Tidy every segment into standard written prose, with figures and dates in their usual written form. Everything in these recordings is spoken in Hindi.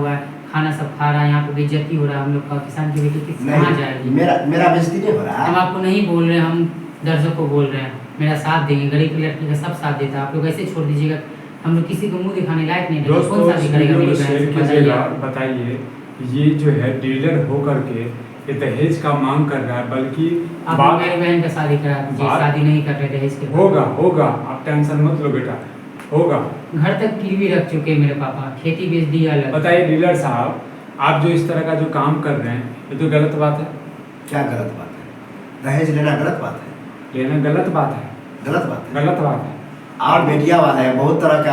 हुआ है, खाना सब खा रहा है, यहाँ पे बेइज्जती हो रहा है हम लोग का, किसान की बेटी कहाँ जाएगी? मेरा बेइज्जती नहीं हो रहा है। हम आपको नहीं बोल रहे हैं, हम दर्शक को बोल रहे हैं, मेरा साथ देंगे, गरीब की लड़की का सब साथ देता है, आप लोग ऐसे छोड़ दीजिएगा। हम लोग किसी को मुंह दिखाने लायक नहीं है, कौन शादी करेगा मेरी बहन से? बताइए, ये जो है डीलर होकर के ये दहेज का मांग कर रहा है, बल्कि आप मेरी बहन का शादी करा दीजिए, शादी नहीं कर रहे दहेज के। होगा, आप टेंशन मत लो बेटा, होगा। घर तक गिरवी रख चुके हैं मेरे पापा, खेती बेच दिया अलग। बताइए डीलर साहब, आप जो इस तरह का जो काम कर रहे हैं ये तो गलत बात है। क्या गलत बात है? दहेज लेना गलत बात है? लेना गलत बात है, गलत बात है, गलत बात है। और मीडिया वाला है, बहुत तरह का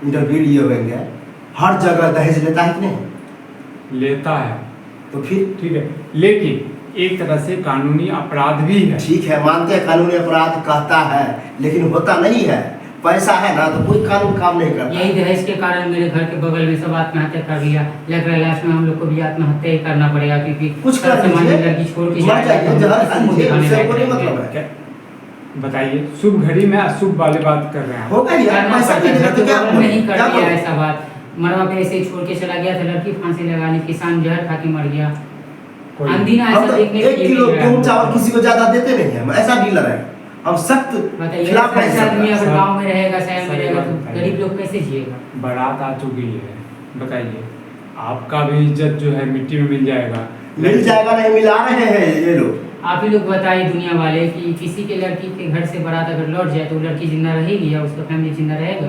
इंटरव्यू लिए हुए हैं, हर जगह दहेज लेता है कि नहीं? लेता है तो फिर ठीक है, लेकिन एक तरह से कानूनी अपराध भी है। ठीक है, मानते हैं कानूनी अपराध कहता है, लेकिन होता नहीं है। पैसा है ना तो कोई कानून काम नहीं करता। यही दहेज के कारण मेरे घर के बगल में सब आत्महत्या कर लिया, लग रहा है लास्ट में हम लोग को भी आत्महत्या ही करना पड़ेगा, क्योंकि कुछ कर सामान्य लड़की छोड़ के मतलब है। बताइए, शुभ घड़ी में अशुभ वाली बात कर रहे हैं। होगा यार, पैसा नहीं कर दिया ऐसा बात, मरवा पे ऐसे ही छोड़ के चला गया था, लड़की फांसी लगानी, किसान जहर खा के मर गया। अंधी ना ऐसा देखने के लिए 1 किलो गेहूं चावल किसी को ज्यादा देते नहीं है, ऐसा डीलर है। हम सख्त खिलाफ ऐसा आदमी अगर गांव में रहेगा, शहर में रहेगा, तो गरीब लोग कैसे जिएगा? बारात आ चुकी है, बताइए, आपका भी इज्जत जो है मिट्टी में मिल जाएगा। नहीं मिला रहे हैं ये लोग। आप ही लोग बताइए दुनिया वाले कि किसी के लड़की के घर से बारात अगर लौट जाए तो लड़की जिंदा रहेगी या उसका फैमिली जिंदा रहेगा?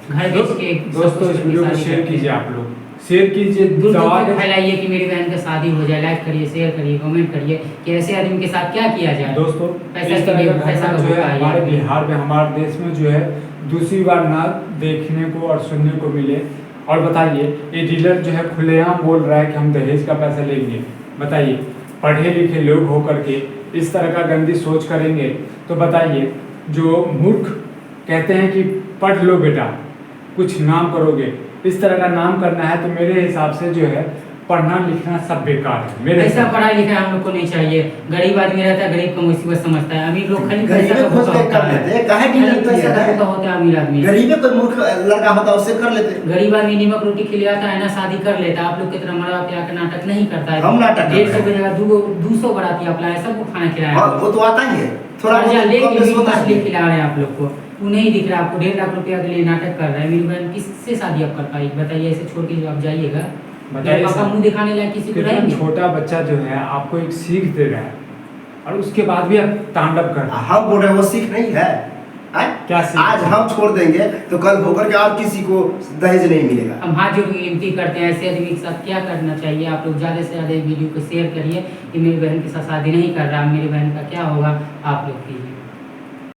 घर बेच के। दोस्तों, इस वीडियो को शेयर कीजिए, आप लोग शेयर कीजिए, फैलाइए कि मेरी बहन का शादी हो जाए, लाइक करिए, शेयर करिए, कमेंट करिए कि ऐसे आदमी के साथ क्या किया जाए। दोस्तों, पैसा इस तरह का घटना जो है हमारे बिहार में, हमारे देश में जो है दूसरी बार ना देखने को और सुनने को मिले। और बताइए, ये डीलर जो है खुलेआम बोल रहा है कि हम दहेज का पैसा लेंगे। बताइए, पढ़े लिखे लोग होकर के इस तरह का गंदी सोच करेंगे तो बताइए, जो मूर्ख कहते हैं कि पढ़ लो बेटा कुछ नाम करोगे, इस तरह का नाम करना है तो मेरे हिसाब से जो है पढ़ना लिखना सब बेकार है। मेरे ऐसा पढ़ाई लिखाई हम लोग को नहीं चाहिए। गरीब आदमी रहता है, गरीब को मुसीबत समझता है, अमीर लोग खाली पैसा का भूखा होता है, पैसा का भूखा होता है अमीर आदमी। गरीब कोई मूर्ख लड़का होता है उससे कर लेते। गरीब आदमी नीमक रोटी खिलाता है ना, शादी कर लेता है। आप लोग की तरह मरवा पे आकर नाटक नहीं करता है। हम नाटक 150 की जगह 200 बराती आप लाए, सबको खाना खिलाया, वो तो आता ही है। थोड़ा मछली खिला रहे हैं आप लोग को, वो नहीं दिख रहा आपको। 1.5 लाख रुपया के लिए नाटक कर रहा है। मेरी बहन किससे शादी आप कर पाई? बताइए, ऐसे छोड़ के आप जाइएगा? बताइए, पापा मुंह दिखाने लायक किसी को रहेंगे? छोटा बच्चा जो है आपको एक सीख दे रहा है और उसके बाद भी आप तांडव कर रहे हैं। हम बोल रहे हैं वो सीख नहीं है। क्या सीख? आज हम छोड़ देंगे तो कल होकर के और किसी को दहेज नहीं मिलेगा। हम हाथ जोड़ के विनती करते हैं, ऐसे आदमी के साथ क्या करना चाहिए? आप लोग ज़्यादा से ज़्यादा वीडियो को शेयर करिए कि मेरी बहन के साथ शादी नहीं कर रहा, मेरी बहन का क्या होगा, आप लोग कीजिए।